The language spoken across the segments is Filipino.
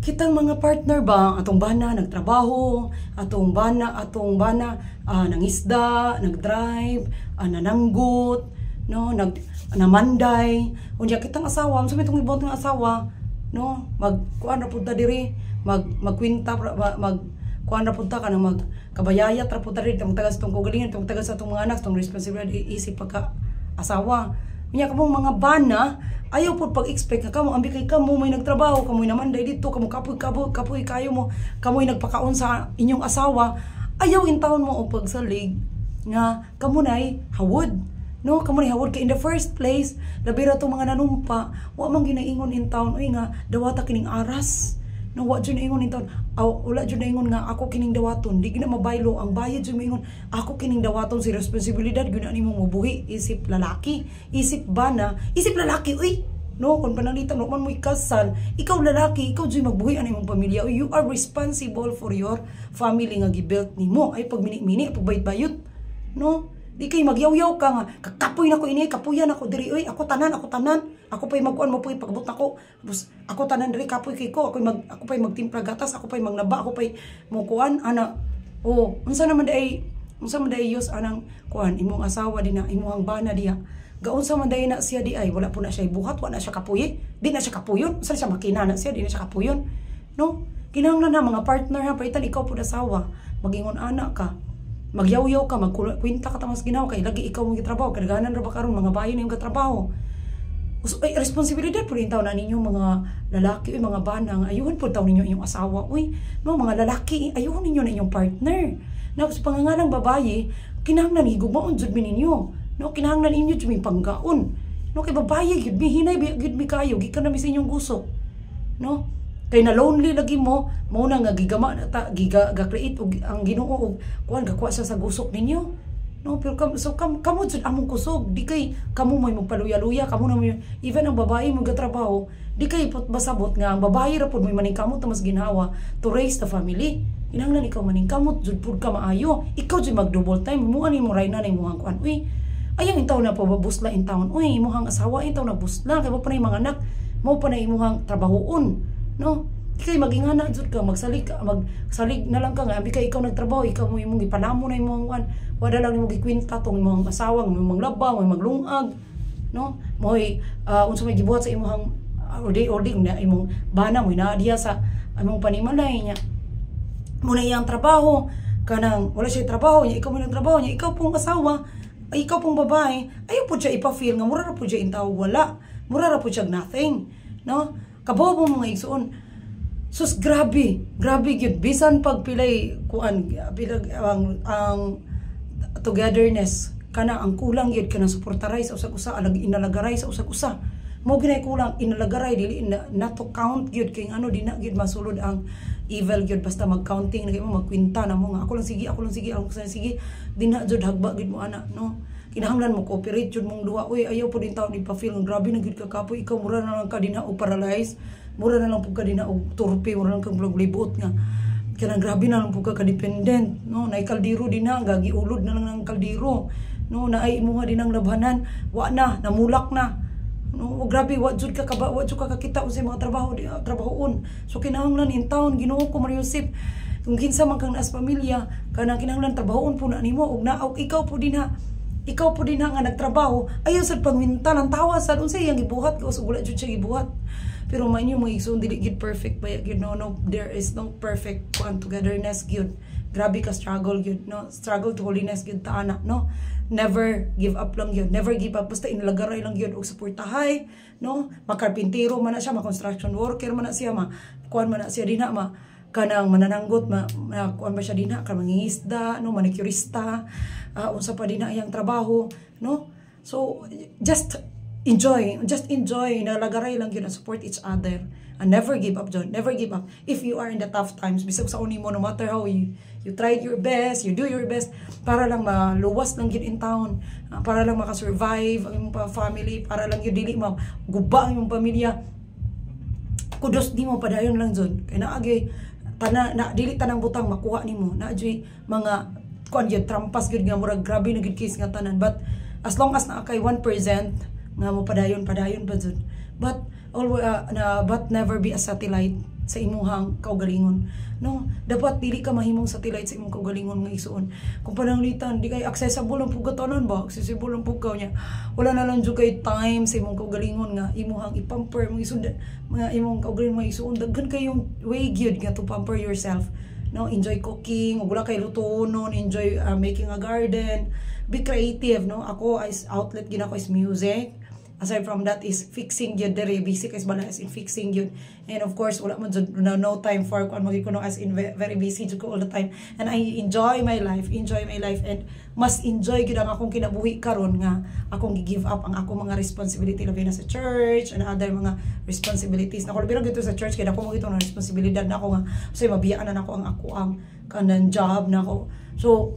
kitang mga partner ba atong bana nagtrabaho, atong bana nangisda, nagdrive, nananggot, no, namanday. Unya kitang asawa, unsa may tong ibot nga asawa, no, magkuan ra pud ta diri, magkwinta kuan ra pud ta kanang magkabayayat ra pud ta diri, tong tagas tong kugalingan, tong tagas sa tong mga anak, tong responsibilidad isip pagka asawa. Unya kamong mga bana ayaw po pag-expect nga kamo ambi kay kamo may nagtrabaho, kamoy naman day dito, kamo kapoy kayo mo, kamoy nagpakaon sa inyong asawa. Ayaw intawon mo og pagsalig nga kamo nay hawod. No, kamo nay hawod kay in the first place, labi ra tong mga nanumpa, wa man ginaingon intawon oy nga dawata kining aras. No, wa jud ingon intawon, wala jud ingon nga ako kining dawaton, di gina mabaylo ang bayad jud ingon ako kining dawaton, si responsibilidad gyud nimo mobuhi isip lalaki, isip bana, isip lalaki uy. No, kung panalitan no man mo ikasal, ikaw lalaki, ikaw jud magbuhi ani imong pamilya. You are responsible for your family nga gibuilt nimo. Ay pag mini-mini pag bayot-bayot. No? Di kay magyaw-yaw ka nga, kakapoy na ko ini, kapuyan ako diri, oy, ako tanan. Ako pa'y magkuan mo pa'y pagbot nako. Ako tanan diri kapoy kay ko, ako pa'y magtimpla gatas, ako pa'y magnaba, ako pa'y mokuan ana. Oh, unsa man day yus anang kuan imong asawa dinha, imong bana diha. Gaunsa man day na siya di ay wala po na siya buhat, wala na siya kapuyi. Di na siya kapuyon, unsa siya makina na siya, di na siya kapuyon. No? Kinahanglan na mga partner ha, paitan ikaw pud asawa, magingon anak ka. Magyaw-yaw ka, magkwinta ka tamas ginawa kay lagi ikaw mong gitrabaho, kadaghanan ra ba karon mga bayon yung katrabaho. Ay responsibilidad pud taw na ninyo mga lalaki o mga bana nga ayuhon pud taw ninyo inyong asawa. Uy, no mga lalaki, ayuhon ninyo na inyong partner. Na sa pangangalang babaye, kinahanglan higugmaon jud mi ninyo. No, kinahanglan inyo jud mi panggaon. No, kay babaye gyud mi hinay gyud mi kayo, gikan na mi sa inyong gusok. No? Kay na lonely lagi mo na nga gigama na ta giga-create og ang Ginoo og kuan gakuha sa gusok ninyo. No, pero kamo jud among kusog, di kay kamo may magpaluya-luya, kamo na may even ang babae mo gatrabaho, di kay basabot nga ang babae ra pud may maningkamot ta mas ginawa to raise the family. Kinahanglan ikaw maningkamot jud pud ka maayo. Ikaw jud mag-double time mo ani mo rayna na imong kuan. Uy, ayang intaw na pababusla intawon. Uy, imong asawa intaw na busla kay pa na mga anak, mao pa na imong trabahoon. No, di kay magingana jud ka magsalig na lang ka nga ambi kay ikaw nagtrabaho, ikaw mo imong gipanamo na imong kuan, wala lang nimo gikwenta tong imong asawa, imong laba, imong maglungag, no? Moy unsa may gibuhat sa imong ording na imong bana mo na diha sa among panimalay niya. Muna iyang trabaho kanang wala siya trabaho niya, ikaw mo nagtrabaho niya, ikaw pong asawa, ay ikaw pong babae, ayaw po siya ipa-feel nga mura ra po siya intaw wala, mura ra po siya nothing, no? Kabobo mga igsoon. Sus grabe gyud bisan pagpilay kuan bilag ang togetherness kana ang kulang gyud kana suportaray sa usag-usa, inalagaray sa usag-usa. Mo ginay kulang inalagaray dili na to count gyud kay ano di na gyud masulod ang evil gyud basta mag-counting lagi mo magkwinta na mo nga ako lang sige di na jud hagba gyud mo ana, no? Kinahanglan mo cooperate jud mong duha. Uy, ayaw po din taon ipa-feel ng grabe na gid ka kapoy, ikaw mura na lang ka dinha og paralyzed, mura na lang po ka dinha og torpe, mura na lang kang libuot nga kanang grabe na lang po ka dependent, no? Nay kaldero dinha gagi ulod na lang ng kaldero, no? Naay imo nga dinang labhanan, wa na namulak na, no? O grabe wa jud ka kakita unsay mga trabahoon. So kinahanglan in town Ginoo ko Mario Joseph, kung kinsa man kang naas pamilya kanang kinahanglan trabahoon po na nimo og naog ikaw po dinha nga nagtrabaho, ayaw sad pangwinta ng tawa sad unsay iyang gibuhat ka usog wala jud siya gibuhat. Pero mainyo mga igsoon dili gid perfect ba gyud, no, there is no perfect one togetherness gyud. Grabe ka struggle gyud, no, struggle to holiness gyud ta anak, no. Never give up lang gyud, never give up, basta inalagaray lang gyud og suportahay, no. Makarpintero man na siya, construction worker man na siya, kuan man na siya dinha kanang manananggot kuan ba siya dinha kan mangingisda, no, manicurista, unsa pa dinha iyang trabaho, no. So just enjoy nalagaray lang yun and support each other and never give up, John, never give up. If you are in the tough times, bisag sa uni mo, no matter how you tried your best, you do your best para lang maluwas lang yun in town, para lang makasurvive ang iyong family, para lang yun dili maguba ang iyong pamilya. Kudos di mo padayon lang, John, kay naagay dili tanang butang makuha nimo, naadjay mga kuan gyud trampas gyud nga murag grabe na gyud case nga tanan, but as long as na kay 1% nga mo padayon pa jud. But always but never be a satellite sa imuhang kaugalingon, no? Dapat dili ka mahimong satellite sa imong kaugalingon nga isuon. Kung pananglitan di kay accessible ang pugatonon ba, accessible ang pugaw niya, wala na lang jud kay time sa imong kaugalingon nga imuhang ipamper mo isud mga imong kaugalingon nga isuon. Daghan kayong way gyud nga to pamper yourself, no? Enjoy cooking, ug wala kay lutonon, enjoy making a garden, be creative, no? Ako is outlet gid ako is music. Aside from that is fixing yun, dere basic is bala as in fixing yun. And of course, wala man dyan, no time for kung magikuno as in very busy dyan ko all the time. And I enjoy my life, and mas enjoy yun ang akong kinabuhi karon nga akong give up ang akong mga responsibility labi na sa church and other mga responsibilities. Naku, labi na gito sa church, kaya ako mo ito ng responsibilidad na ako nga. So, mabiyaan na ako ang ako ang kanang job na ako. So,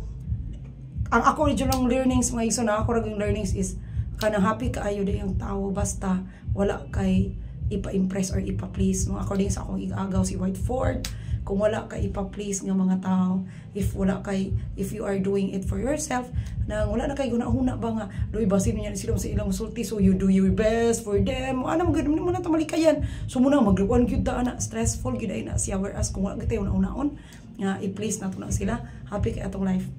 ang ako regional learnings, mga iso na ako naging learnings is kanang happy kaayo day ang tao basta wala kay ipa-impress or ipa-please, no? According sa akong igagaw si Whiteford, kung wala kay ipa-please nga mga tao, if you are doing it for yourself, nang wala na kay guna-huna ba nga doy basin niya sila sa ilang sulti, so you do your best for them, ano mo na tamalikayan, so muna magluwan gyud ta na stressful gyud ay na siya, whereas kung wala gitay una-unaon nga i-please nato na sila, happy kay atong life.